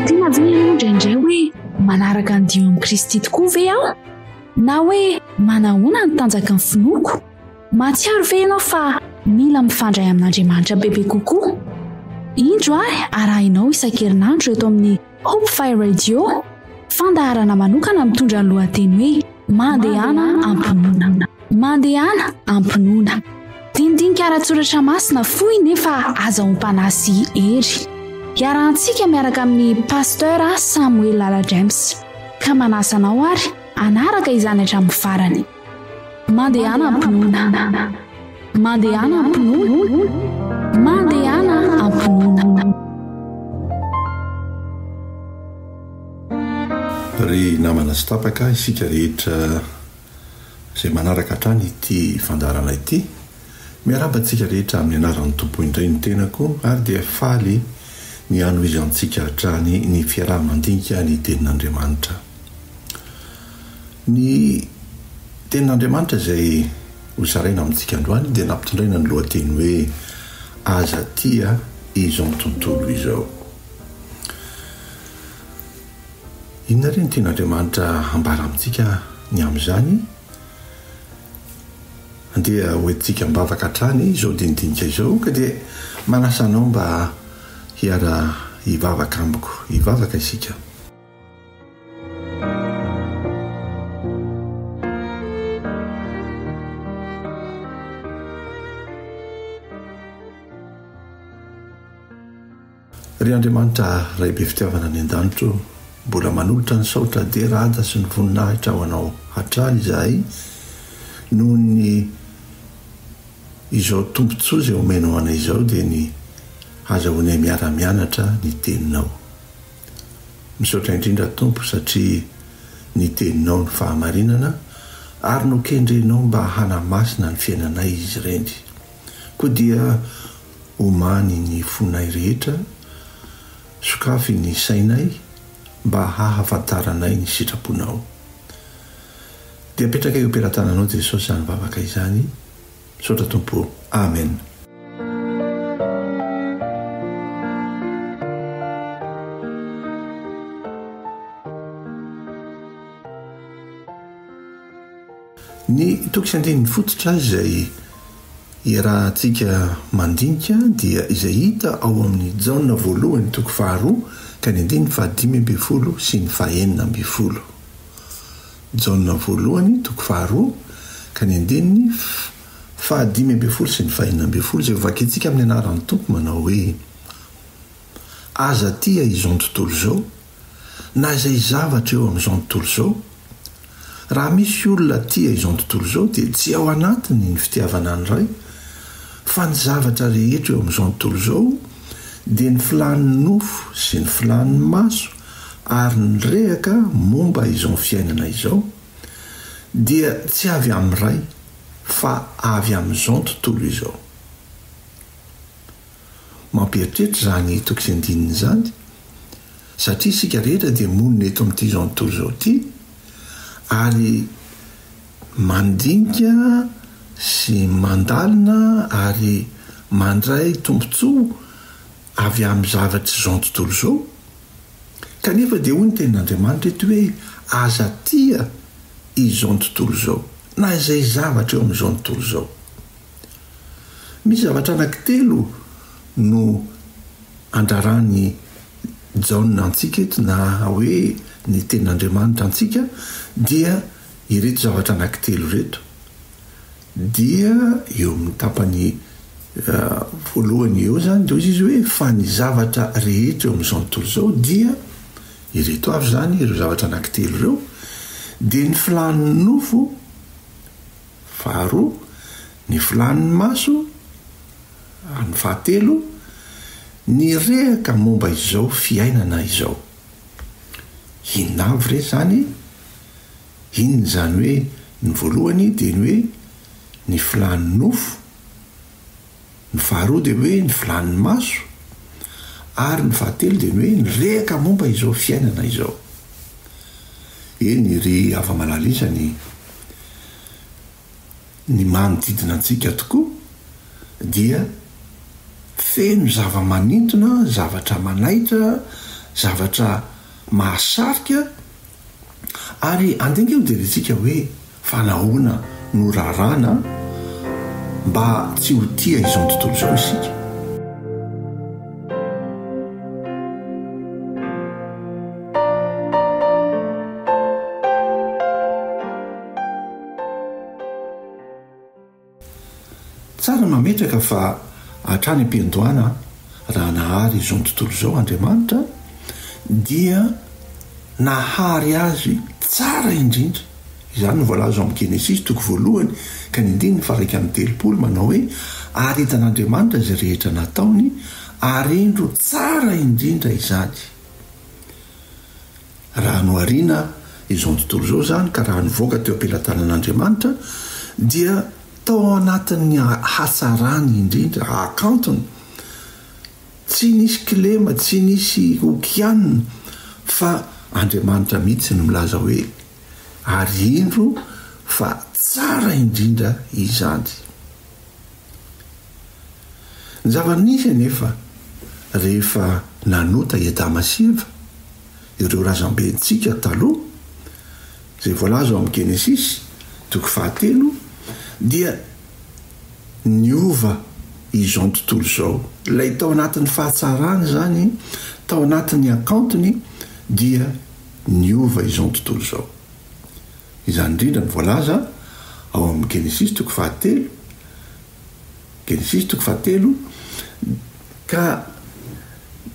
tena ve ianao indraindray hoe manaraka ny dio amin'i Kristy tokoa ve aho na hoe manahoana ny tanjaka ny finoako? Matsiaro ve ianao fa mila mifandray amin'Andriamanitra bebe kokoa? Indro arahinao isan-kerinandro eto amin'ny Hope Fire Radio, fandaharana manokana mitondra ny lohateny hoe mandehana ampinoana. Mandehana ampinoana. Dindinika ara-tsoratra masina fohy nefa azahoam-panasy hery. Iarahantsika miaraka amin'ny pasteur Samuel Lala James. Ka manasanao ary anaraka izany hatramin'ny farany. Mandehana ampinoana. Mandehana ampinoana. Mandehana ampinoana. Ry namana sy tapaka isika rehetra izay manaraka hatrany ity fandarana ity, miarabantsika rehetra amin'ny anaran'ny tompo indray ny tenako, ary dia faly ny anoizantsika hatrany ny fiaraha-mandinika ny tenin'Andriamanitra. Ny tenin'Andriamanitra izay hozaraina amintsika androany dia nampitondraina ny lohateny hoe aza tia izao tontolo izao. Inona re ny tenin'Andriamanitra ambara amintsika ny amin'izany? Andeha hoentintsika mibavaka hatrany izao dindinika izao, ka dia manasanao mba hiara hivavaka amiko, hivavaka isika. Ry Andriamanitra ray be fitiavana ny an-danitro, mbola manolotra ny saotra derada sy ny voninahitra ho anao hatrany izahay noho ny izao tombontsoa izay omenao anay izao dia ny azahoanay miara-mianatra ny teninao. Misaotra indrindra Tompo satria ny teninao ny fahamarinana ary nokendrenao mba hanamasina ny fiainanay izy ireny. Koa dia omany ny fonay rehetra, sokafy ny sainay mba hahafantaranay ny sitraponao. Dia apetraka eo am-pelantananao Jesosy izany vavaka izany. Misaotra Tompo. Amen. Ny toko sy andininy fototra izay iarahantsika mandinika dia izay hita ao amin'ny Jaona voalohany toko 2 ka ny 5:5 sy ny 9:10. Jaona voalohany toko 2 ka ny 5:5 sy ny 9:10 izay vakintsika amin'ny anaran'ny Tompo manao hoe aza tia izao tontolo izao na izay zavatra eo amin'izao tontolo izao. Raha misy olona tia izao tontolo izao dia tsy ao anatiny ny fitiavana ny ray, fa ny zavatra rehetra eo amin'izao tontolo izao dia ny filan'ny nofo sy ny filan'ny maso ary ny rehaka momba izao fiainana izao dia tsy avy amin'ny ray fa avy amin'izao tontolo izao. Mampieritreritra izany toko sy andininy izany satria isika rehetra dia monina eto amin'ity izao tontolo izao ity ary mandinika sy mandalina ary mandray tombontsoa avy amin'ny zavatra izao tontolo izao. Kanefa dia hoy ny tenin'Andriamanitra eto hoe aza tia izao tontolo izao na izay zavatra eo amin'izao tontolo izao. Misy zavatra anankitelo no andrarany Jaona antsika eto na hoe ny tenin'Andriamanitra antsika, dia ireto zavatra anankitelo reto dia eo amin'ny tapany voalohany eo zany dia izy hoe fa ny zavatra rehetra eo amin'izao tontolo izao dia ireto avy zany ireo zavatra anankitelo ireo dia ny filan'ny nofo, faharoa, ny filan'ny maso, ny fahatelo, ny rehaka momba izao fiainana izao. Inona avy re zany? Inona zany hoe ny voalohany dia ny hoe ny filan'ny nofo, ny faharoa dia hoe ny filan'ny maso ary ny fahatelo dia ny hoe ny rehaka momba izao fiainana izao. Eny ry ava-malala ny manodidina antsika tokoa dia feno zava-manintona, zavatra manaitra, zavatra mahasarika ary andengeo derentsika hoe fanahoana no rarana mba tsy ho tia izao tontolo izao isika. Tsara mametraka fa hatrany am-piandohana raha nahary izao tontolo izao Andriamanitra dia nahary azy tsara indrindra. Izany no voalaza amin'ny Genesis toko voalohany ka ny 1:3 manao hoe ary hitan'Andriamanitra izay rehetra nataony arendro tsara indrindra izany. Raha noariana izao tontolo izao zany ka raha nivoaka teo am-pelatanan'Andriamanitra dia tao anatin'ny hatsarany indrindra akantony, tsy nisy kilema, tsy nisy okianina, fa Andriamanitra mihitsy no milaza hoe arendro fa tsara indrindra izany. Ny zava-nisy anefa rehefa nanota Adama sy Eva ireo razambentsika taloha izay voalaza amin'ny Genesis toko 13 dia niova izao tontolo izao. Ilay tao anatin'ny fahatsarany zany, tao anatin'ny akantony dia niova izao tontolo izao. Izany indrindra ny voalaza ao amin'ny Genesis toko 13 ka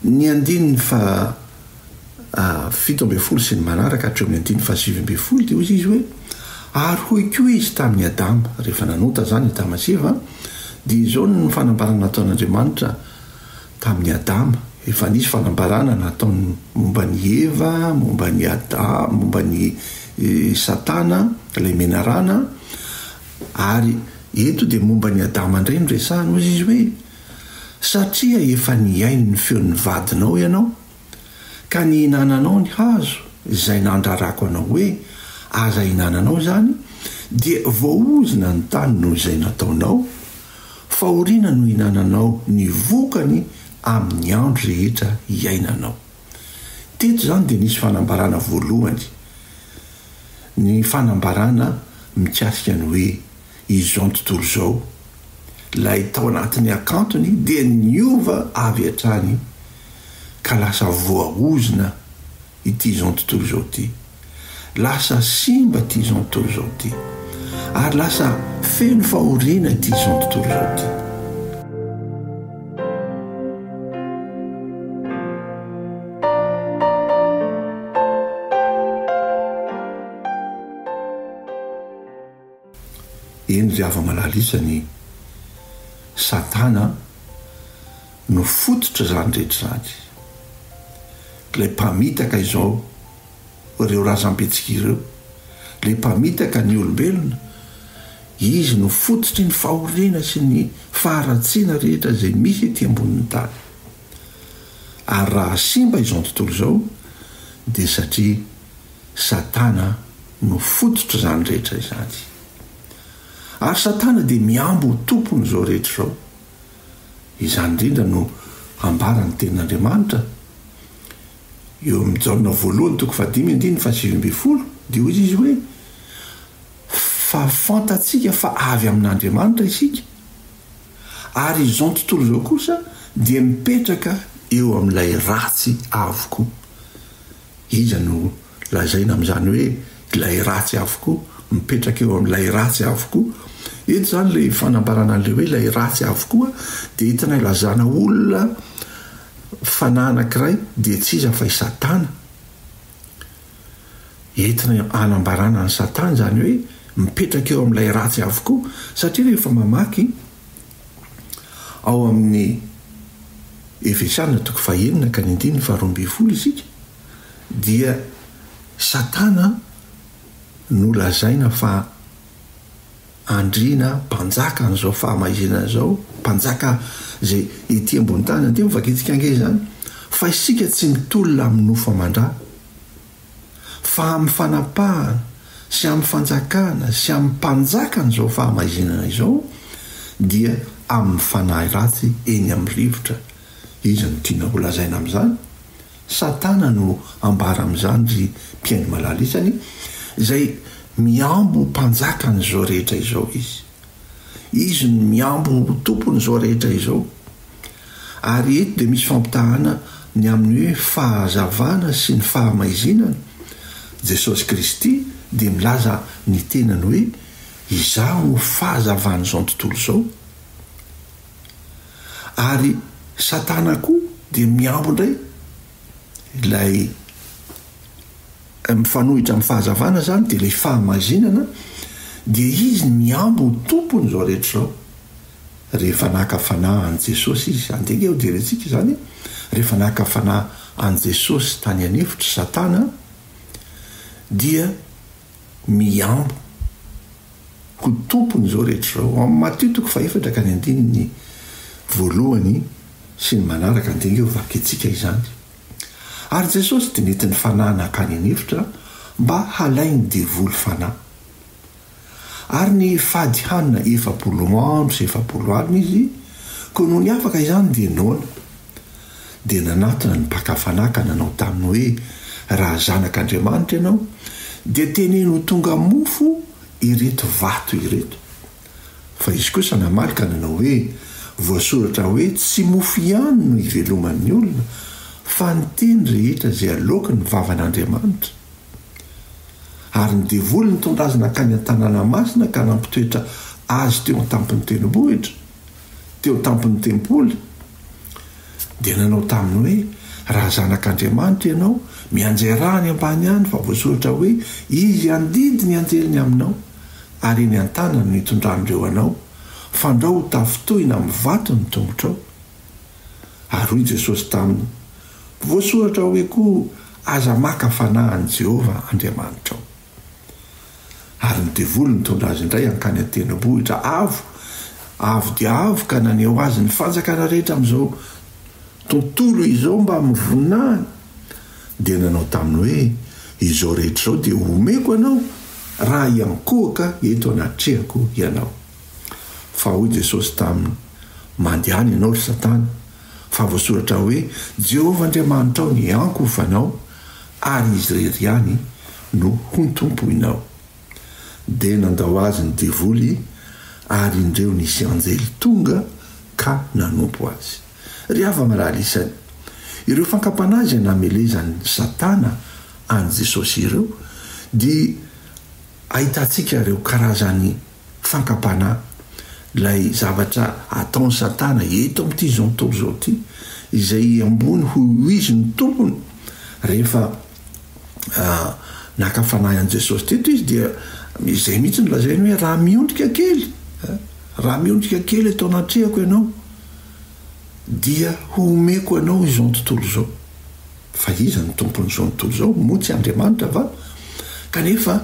ny 17 sy ny manaraka hatreo amin'ny 17 dia hozy izy hoe ary hoy koa izy tamin'ny Adama rehefa nanota zany Adama sy Eva dia izao ny fanambarana nataon'Andriamanitra tamin'ny Adama. Efa nisy fanambarana nataony momba ny Eva, momba ny Adama, momba ny Satana ilay menarana, ary eto dia momba ny Adama indray no resahana. Hozy izy hoe satria efa niaino ny feon'ny vadinao ianao ka ny hinananao ny hazo izay nandrarako anao hoe aza hinananao zany dia voaozina ny tany noho izay nataonao, fa oriana no hinananao ny vokany amin'ny andro rehetra iainanao. Teto zany dia nisy fanambarana voalohany, ny fanambarana mikasika ny hoe izao tontolo izao lay tao anatin'ny akantony dia niova avy hatrany ka lasa voaozina ity izao tontolo izao ty, lasa simba ty izao tontolo izao ty, ary lasa feno fahoriana ty izao tontolo izao ty. Eny ry ava-malalisany Satana no fototra zany rehetra zany. Ilay mpamitaka izao ireo razam-betsika ireo, ilay mpamitaka ny olombelona, izy no fototry ny fahoriana sy ny faharatsiana rehetra izay misy ety ambonin'ny tany. Ary raha simba izao tontolo izao dia satria Satana no fototra zany rehetra izany. Ary Satana dia miambo ho tompony izao rehetra izao. Izany indrindra no ambarany tenin'Andriamanitra eo amin'ny Jaona voalohany toko 5:7 dia hoy izy hoe fa fantatsika fa avy amin'Andriamanitra isika, ary izao tontolo izao kosa dia mipetraka eo amin'ilay ratsy avokoa. Iza no lazaina amin'izany hoe ilay ratsy avokoa, mipetraka eo amin'ilay ratsy avokoa. Eto zany ilay fanambarana an'ilay hoe ilay ratsy avokoa dia entina ilazana olona fanahy anankiray dia tsy iza fa i Satana. Entina anambarana ny Satana zany hoe mipetraka eo amin'ilay ratsy avokoa, satria rehefa mamaky ao amin'ny Efesiana toko 1 ka ny 12 isika dia Satana no lazaina fa andriana mpanjaka n'izao fahamaizana zao, mpanjaka zay ety ambony tany. Dia mivakitsika ange zany fa isika tsy mitolona amin'ny nofo aman-drà, fa amin'ny fanapahana sy amin'ny fanjakana sy amin'ny mpanjaka n'izao fahamaizana izao dia amin'ny fanahy ratsy eny amin'ny rivotra. Izy no tiana ho lazaina amin'izany satana no ambara amin'izany ry mpiaino malala isany izay miambo mpanjakany zao rehetra izao izy no miambo tompony zao rehetra izao. Ary eto dia misy fampitahana ny amin'ny hoe fahazavana sy ny fahamaizinana. Jesosy Kristy dia milaza ny tenany hoe izaho no fahazavana izao tontolo izao. Ary satana koa dia miambo indray ilay mifanohitra amin'ny fahazavana zany dia ilay fahamazinana dia izy miambo tompony zao rehetra zao. Rehefa naka fanahy an' Jesosy izy andenge ho direntsika zany, rehefa naka fanahy an' Jesosy tany anefitra satana dia miambo ho tompony zao rehetra zao. Amin'ny Mateo 4:1-9 voalohany sy ny manaraka andenge ho vakitsika izany. Ary Jesosy dia nentiny fanahy nakany anefitra mba halainy devoly fanahy. Ary ny fady hanina 40 andro sy 40 alina izy, koa noho ny afaka izany dia noana. Dia nanatona ny mpaka-fanaka nanao taminy hoe raha zanak'Andriamanitra ianao dia teneno ho tonga mofo ireto vato ireto. Fa izy kosa namalika nanao hoe voasoratra hoe tsy mofo ihany no iveloman'ny olona fa ny teny rehetra izay aloky ny vavan'Andriamanitra. Ary ny devoly ny tondrazina kany an-tanàna masina ka nampitoetra azy teo an-tampony tendrombohitra, teo an-tampony tempoly. Dia nanao taminy hoe raha zanak'Andriamanitra ianao mianjay rany ambany any, fa voasoratra hoe izy andidy ny anjeliny aminao ary eny an-tanany no hitondran'ireo anao, fandrao ho tafitohina amin'ny vato ny tongotrao. Ary hoy Jesosy taminy, voasoratra hoe koa aza maka fanahy an'i Jehovah Andriamanitrao. Ary ny devoly ny tondra azy indray ankany an-tendrombohitra avo dia avo ka naneho azy ny fanjakana rehetra amin'izao tontolo izao mba mivoninahy. Dia nanao taminy hoe izao rehetra izao dia omeko anao raha iankohaka eto anatrehako ianao. Fa hoy Jesosy taminy, mandehany ianao ry satana, fa voasoratra hoe Jehovah Andriamanitrao ny ankofanao ary izy rery ihany no hontompoinao. Dia nandao azy ny devoly ary indreo nisy anjely tonga ka nanompo azy. Ry hava-malala isany, ireo fankapanahy izay namelezan'ny satana an' Jesosy ireo dia ahitantsika ireo karazany fankapanahy, lay zavatra ataon'ny satana eto amin'ity zao tontolo zao ity, izay ambony ho izy ny tompony. Rehefa naka fanahy an' Jesosy teto izy dia izay mihitsy ny lazainy hoe raha miondrika kely eto anatrehako ianao dia homeko anao izao tontolo zao. Fa iza ny tompony izao tontolo zao? Motsy Andriamanitra va? Kanefa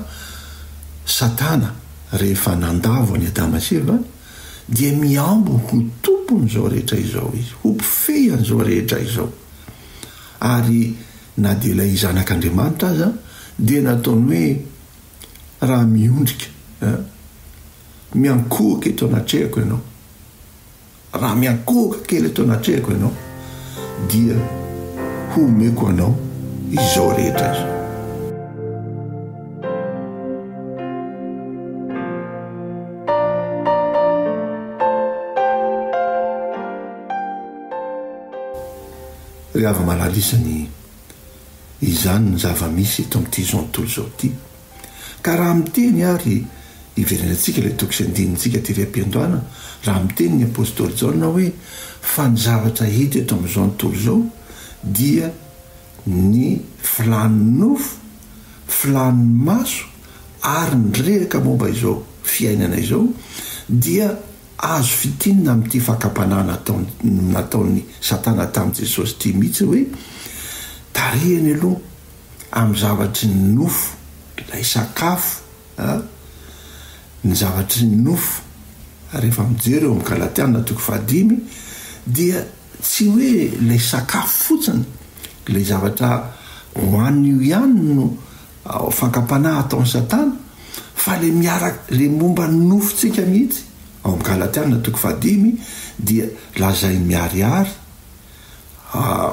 satana rehefa nandavo any Adama sy Eva dia miambo ho tompony izao rehetra izao izy, ho mpifehy an'izao rehetra izao. Ary na dia ilay zanak'Andriamanitra aza dia nataony hoe raha miondrika, miankohaka eto anatrehako ianao, raha miankohaka kely eto anatrehako ianao dia homeko anao izao rehetra izao. Ry hava-malala isany izany ny zava-misy eto amin'ity zao tontolo zao ity. Ka raha miteny ary iverenantsika ilay tokisy andinintsika tery am-piandohana, raha miteny ny apôstôly Jaona hoe fa ny zavatra hita eto amin'izao tontolo zao dia ny filan'ny nofo, filan'ny maso ary ny rehaka momba izao fiainana izao dia azo fitinina amin'ity fankapanahy nataon'ny satana tamin'i Jesosy ity mihitsy hoe tarehany aloha amin'ny zavatry ny nofo, ilay sakafo, ny zavatry ny nofo. Rehefa mijery eo amin'ny Galatiana 5:5 dia tsy hoe ilay sakafo fotsiny, ilay zavatra hoan'io ihany no fankapanahy ataon'ny satana, fa le miaraka le momba ny nofontsika mihitsy. Ao amin'ny Galatiana 5:5 dia lazay miarihary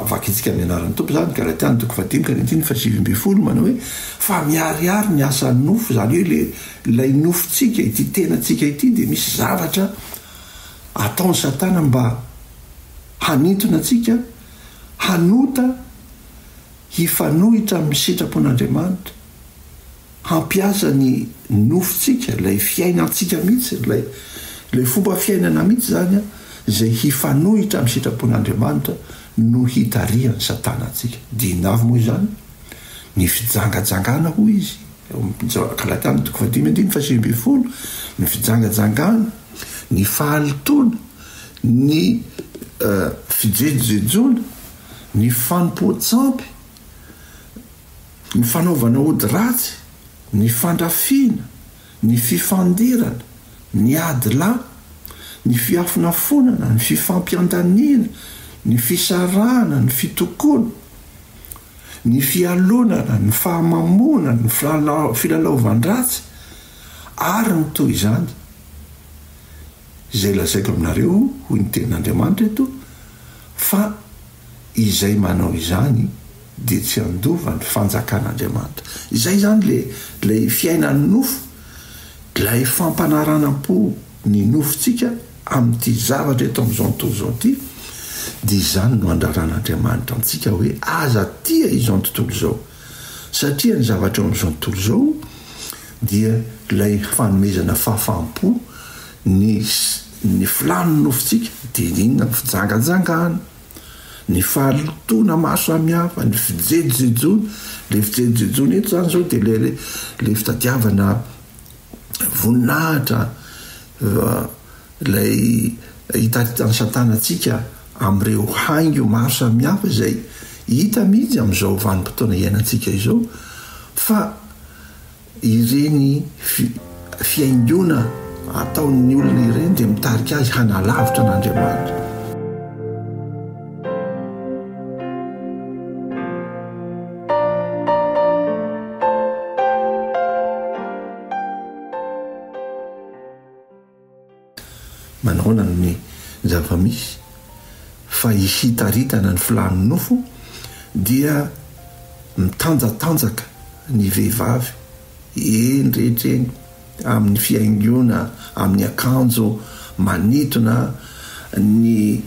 vaky itsika mianaran'ny tompo zany ka raha tiany toko fadimika nytiny fa 7 manao hoe fa miariary ny asa nofo zany hoe lay nofotsika ity tenatsika ity de misy zavatra ataony satana mba hanintona atsika hanota hifanohitra amin'ny sitrapon'Andriamanitra hampiasa ny nofotsika lay fiainantsika mihitsy lay fomba fiainana mihitsy zany a zay hifanohitra amin'ny sitrapon'Andriamanitra no hitarihany satana atsika dinavy moa zany ny fijangajangana hoy izy Galatiny 5:7 ny fijangajangana ny fahalotona ny fijejojejona ny fanompoatsampy ny fanaovana ody ratsy ny fandrafiana ny fifandirana ny adila ny fiafinafonana ny fifampiandaniana ny fisarahana ny fitokoana ny fialonana ny fahamamonana ny filalaovandratsy ary ny toy izany izay lazaiko aminareo hoy ny tenin'Andriamanitra eto fa izay manao izany dia tsy andova ny fanjakan'Andriamanitra izay zany lay fiainany nofo lay fampanaranam-po ny nofotsika amin'ity zavatra eto amin'izao tontolo izao ity dia izany no andraran'Andriamanitra antsika hoe aza tia izao tontolo izao satria ny zavatra eo amin'izao tontolo izao dia lay fanomezana fahafaham-po ny filany nofotsika dia inona ny fijangajangana ny fahalotona maro samihafa ny fijejojejona le fijejojejona eto zany zao dia le fitadiavana voninahitra lay hitaritany satana atsika amin'ireo haingo maro samihafa zay hita mihitsy amin'izao vanim-potoana iainantsika izao fa ireny fiaingona ataon'ny olona ireny dia mitarika azy hanalavitra an'Andriamanitra manaona ny zava-misy fa hitaritana ny filany nofo dia mitanjatanjaka ny vehivavy eny rehetreny amin'ny fiaingona amin'ny akanjo manitona ny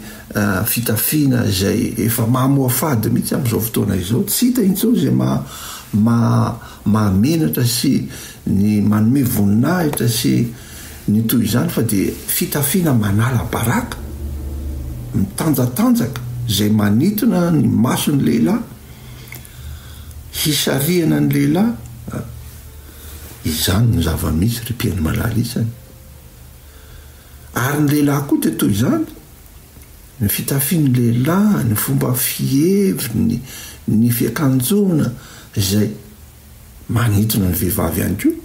fitafiana zay efa mamoafady mihitsy amin'izao fotoana izao tsy hita intsao zay mahamenatra sy ny manome voninahitra sy ny toy izany fa dia fitafiana manala baraka mitanjatanjaka zay manitona ny mason'ny lehilahy hisarihana ny lehilahy izany ny zava-misy ry-piainy malala isany ary ny lehilahy koa dia toy izany ny fitafiany lehilahy ny fomba fievy ny fiakanjona zay manitona ny vehivavy ihany koa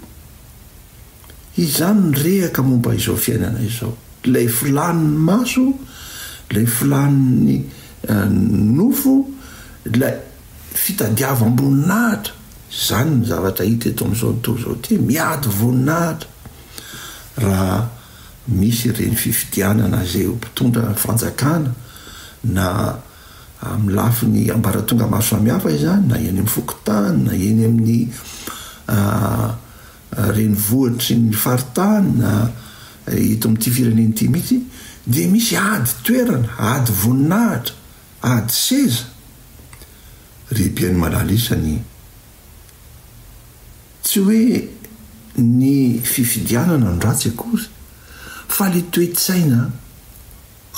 izany ny rehaka momba izao fiainana izao lay filaniny maso lay filaniny nofo lay fitadiavam-boninahitra zany ny zavatra hita eto amin'izao tontolo izao ty miady voninahitra raha misy ireny fifidianana zay mpitondra fanjakana na amin'ny lafiny ambaratonga maro samihafa izany na eny amin'ny fokotany na eny amin'ny reny vohitry ny faritany na hito amin'ity fireneny ity mihitsy dia misy ady toerana ady voninahitra ady seza ry-piainy malala isany tsy hoe ny fifidianana no ratsy akory fa le toe-tsaina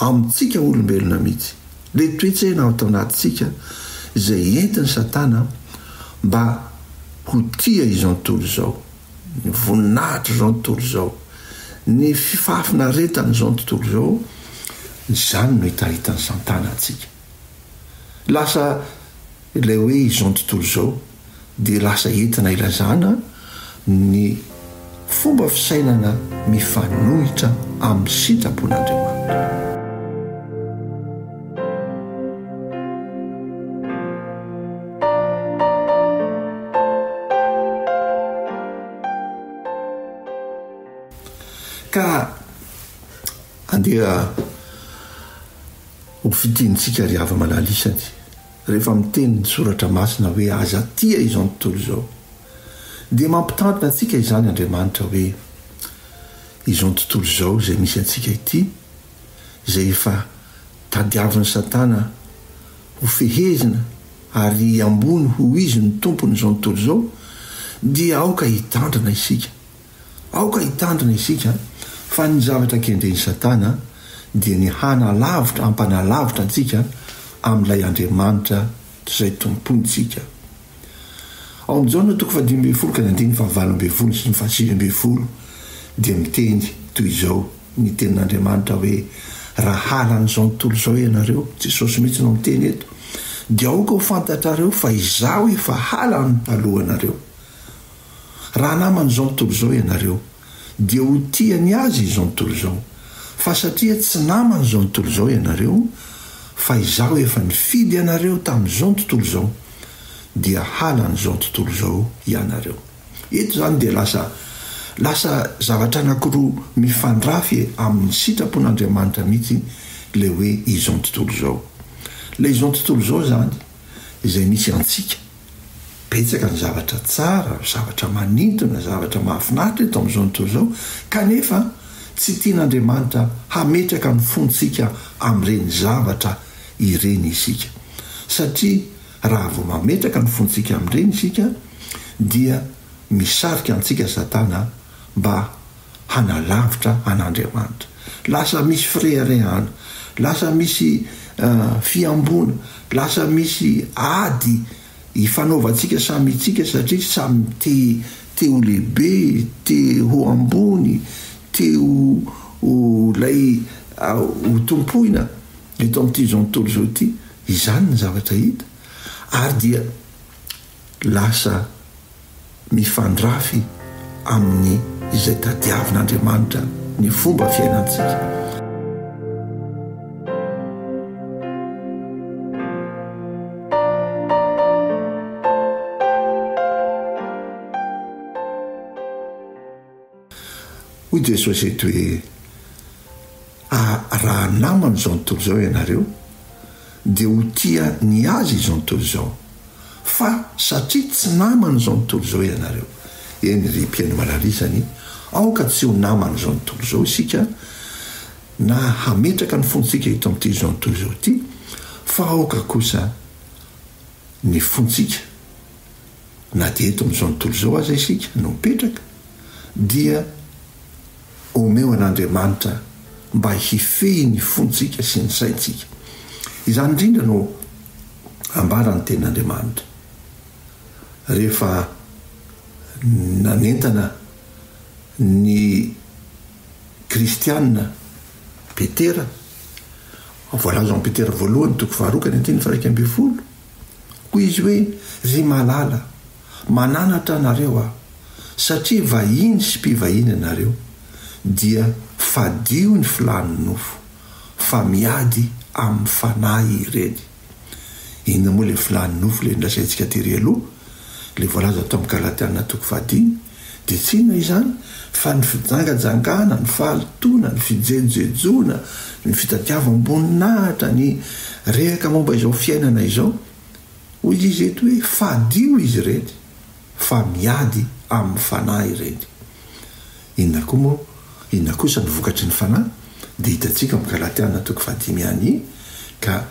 amintsika olombelona mihitsy le toe-tsaina ao atao anatintsika zay entiny satana mba ho tia izao tontolo izao ny voninahitra izao tontolo izao ny fifahafinaretana izao tontolo izao zany no hitaritany satana atsika lasa ilay hoe izao tontolo izao dia lasa entina ilazana ny fomba fisainana mifanohitra amin'ny sitrapon'Andriamanitra ka andeha ho fidinitsika ry hava malala isany rehefa miteny ny soratra masina hoe aza tia izao ny tontolo izao dia mampitantona antsika izany Andriamanitra hoe izao ny tontolo izao zay misy antsika ity zay efa tadiavin'ny Satana ho fehezina ary ambony ho izy ny tompony izao ny tontolo izao dia aoka hitandrina isika fa ny zavatra kendren'ny Satana dia ny hanalavitra ampanalavitra antsika amin'ilay Andriamanitra zay tompontsika. Ao amin'izao toko 5 ka 9 sy 7 dia miteny toy izao ny tenin'Andriamanitra hoe raha halan'izao tontolo izao ianareo, Jesosy mihitsy no miteny eto, dia aoka ho fantatrareo fa izaho efa halany talohanareo. Raha naman'izao tontolo izao ianareo dia ho tiany azy izao tontolo izao, fa satria tsy naman'izao tontolo izao ianareo fa izaho efa nifidy anareo tamin'izao tontolo izao dia halan'izao tontolo izao ianareo. Eto zany dia lasa zavatra anankiroa mifandrafy amin'ny sitrapon'Andriamanitra mihitsy le hoe izao tontolo izao. Le izao tontolo izao zany izay misy antsika betsaka ny zavatra tsara, zavatra manintona, zavatra mahafinaritra eto amin'izao tontolo izao, kanefa tsy tian'Andriamanitra hametraka ny fontsika amin'ireny zavatra ireny isika, satria raha vao mametraka ny fontsika amin'ireny isika dia misarika antsika Satana mba hanalavitra an'Andriamanitra. Lasa misy firehirehana, lasa misy fiambona, lasa misy ady hifanaovantsika samy itsika, satria samy te ho lehibe, te ho ambony, te ho lay ho tompoina eto amin'ity izao tontolo izao ity. Izany ny zavatra hita, ary dia lasa mifandrafy amin'ny izay tadiavin'Andriamanitra ny fomba fiainantsika. Hoy Jesosy eto hoe raha naman'izao tontolo izao ianareo dia ho tia ny azy izao tontolo izao, fa satria tsy naman'izao tontolo izao ianareo. Eny ry mpiaino malalisany, aoka tsy ho naman'izao tontolo izao isika na hametraka ny fontsika eto amin'ity izao tontolo izao ity, fa aoka kosa ny fontsika na dia eto amin'izao tontolo izao aza isika no mipetraka dia omeo an'Andriamanitra mba hifehy ny fontsika sy ny saintsika. Izany indrindra no ambarany tenin'Andriamanitra rehefa nanentana ny kristianina Petera, voalaza amin'ny Petera voalohany toko 2:1-12, hoy izy hoe ry malala, mananatra nareo aho, satria vahiny sy mpivahiny anareo dia fadio ny filan'ny nofo, fa miady amin'ny fanahy ireny. Inona moa le filan'ny nofo le ndrasaintsika tery aloha, le voalaza tao amin'ny Galatiana toko 5, dia tsy inona izany fa ny fijangajangana, ny fahalitoana, ny fijenjejona, ny fitadiavam-boninahitra, ny rehaka momba izao fiainana izao. Hoy izy eto hoe fadio izy ireny, fa miady amin'ny fanahy ireny. Inona kosa ny vokatry ny fanahy dia hitantsika amin'ny Galatiana toko 5 ka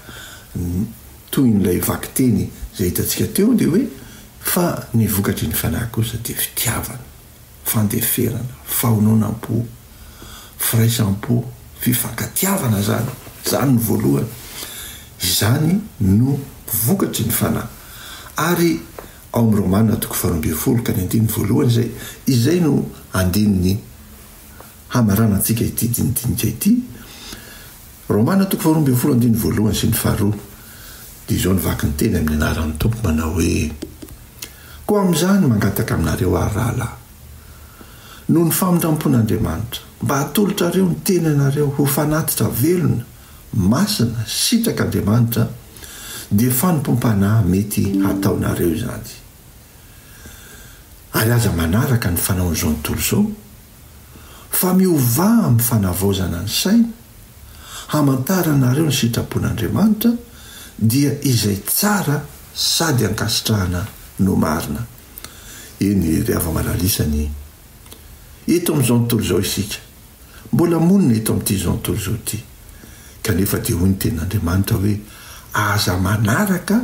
toy n'ilay vakiteny zay hitantsika teo dia hoe fa ny vokatry ny fanahy kosa dia fitiavana, fandeferana, fahononam-po, firaisampo, fifankatiavana zany ny voalohany. Izany no vokatry ny fanahy. Ary ao amin'ny Romana toko 12 ka 9 izay no andininy hamarana antsika ity dinidinika ity. Romana toko 12 sy ny 2 dia izao ny vaky ny teny amin'ny anaran'ny tompo manao hoe koa amin'izany mangataka aminareo ary rahalahy, noho ny famindrampon'Andriamanitra mba hatolotrareo ny tenanareo ho fanatitra velona, masina, sitrak'Andriamanitra, dia fanompompanahy mety hataonareo izany. Ary aza manaraka ny fanaon'izao tontolo izao, fa miovà amin'ny fanavaozana ny saina, hamantaranareo ny sitrapon'Andriamanitra dia izay tsara sady ankasitrahana no marina. Eny ry ava-malalisany eto amin'izao nontolo izao isika mbola monina eto amin'ity zao nontolo izao ity, kanefa dia hoy ny tenin'Andriamanitra hoe aza manaraka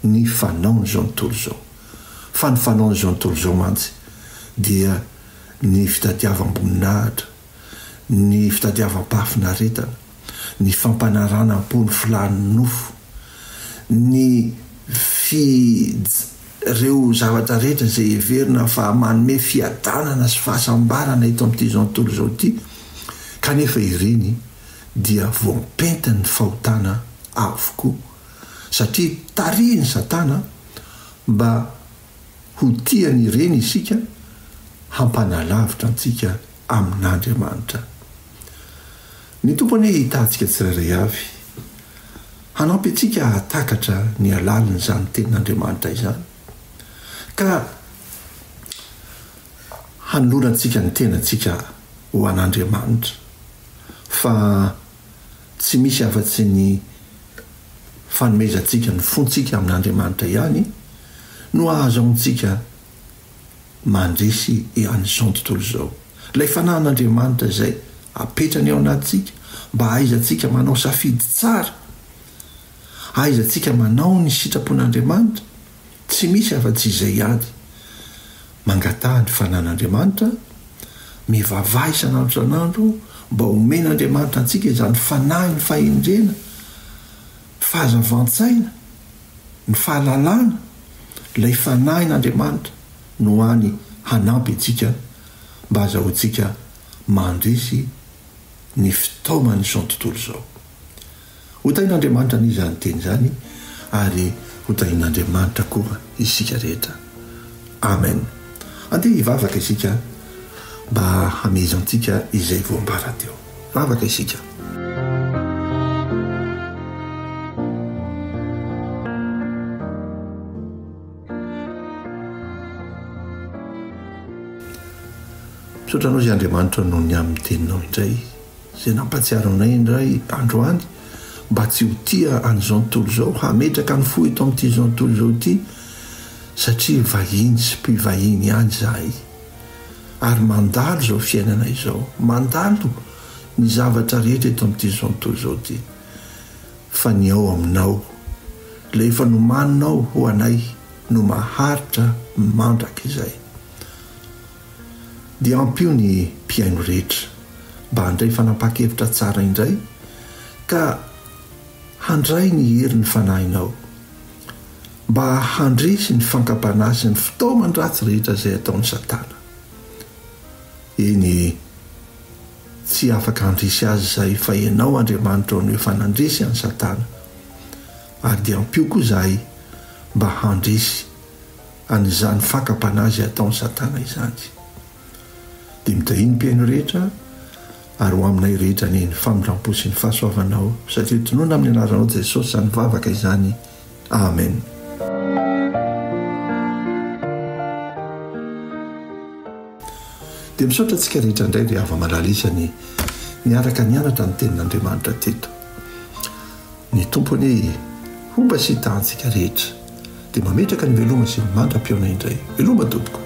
ny fanaon'izao nontolo izao. Fa ny fanaon'izao nontolo izao mantsy dia ny fitadiavam-boninahitra, ny fitadiavam-pahafinaretana, ny fampanarana am-pony filan'ny nofo, ny ireo zavatra rehetra izay heverina fa manome fiadanana sy fahasambarana eto amin'ity zao nontolo izao ity, kanefa ireny dia voampentin'ny fahotana avokoa, satria tarihiny Satana mba ho tiany ireny isika hampanalavitra antsika amin'Andriamanitra. Ny tompony hitantsika tsirairay avy hanampy antsika hatakatra ny alaliny izany tenin'Andriamanitra izany, ka hanolona antsika ny tenantsika ho an'Andriamanitra, fa tsy misy afa-tsy ny fanomezantsika ny fontsika amin'Andriamanitra ihany no ahazoantsika mandresy an'izao tontolo izao. Ilay fanahin'Andriamanitra izay apetrany ao anatintsika mba haizantsika manao safidy tsara, haizantsika manao ny sitrapon'Andriamanitra, tsy misy afa-tsy izay ihany. Mangatah ny fanahin'Andriamanitra, mivavaha isan'andro isan'andro mba homen'Andriamanitra antsika izany fanahy, ny fahendrena, fahazavan-tsaina, ny fahalalana, ilay fanahin'Andriamanitra no hany hanampy antsika mba azahoantsika mandresy ny fitaoman'izao tontolo izao. Hotain'Andriamanitra n'izany teny izany ary hotain'Andriamanitra koa isika rehetra. Amen. Andeha hivavaka isika mba hamezantsika izay voambara teo. Vavaka isika. Misotranao izay Andriamanitra noho ny amin'ny teninao indray izay nampatsiaronay indray androany mba tsy ho tia an'izao nontolo izao, hametraka ny fo eto amin'ity zao nontolo izao ity, satria vahiny sy mpivahiny ihany zahay, ary mandalo izao fiainana izao, mandalo ny zavatra rehetra eto amin'ity zao nontolo izao ity. Fa ny ao aminao, ilay efa nomaninao ho anay no maharitra mandraka izay. Dia ampio ny mpiaino rehetra mba handray fanapa-kevitra tsara indray, ka handray ny herin'ny fanahinao, mba handresy ny fankapana sy ny fitaomany ratsy rehetra izay ataon'ny Satana. Eny tsy afaka handresy azy izay fa ianao Andriamanitra no efa nandresy an'ny Satana, ary dia ampio koa izahay mba handresy an'izany fankapana azy ataon'ny Satana izany. Dia mitahiny mpiaino rehetra ary ho aminay rehetra ny famindram-po sy ny fahasoavanao, satria tonoana amin'ny anaranao Jesosy izany vavaka izany. Amen. Dia misaotra antsika rehetra indray ry ava-malalisany niaraka nianatra ny tenin'Andriamanitra teto. Ny tompony homba sy hitantsika rehetra dia mametraka ny veloma sy ny mandra-piona indray. Veloma tompoko.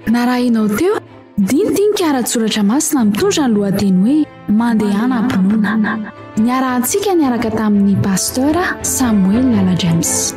Narahinao teo dinidiniky ara-tsoratra masina mitondra ny lohateny hoe mandehana ampinoana. Niarahantsika niaraka tamin'ny pasteur Samuel Lala James.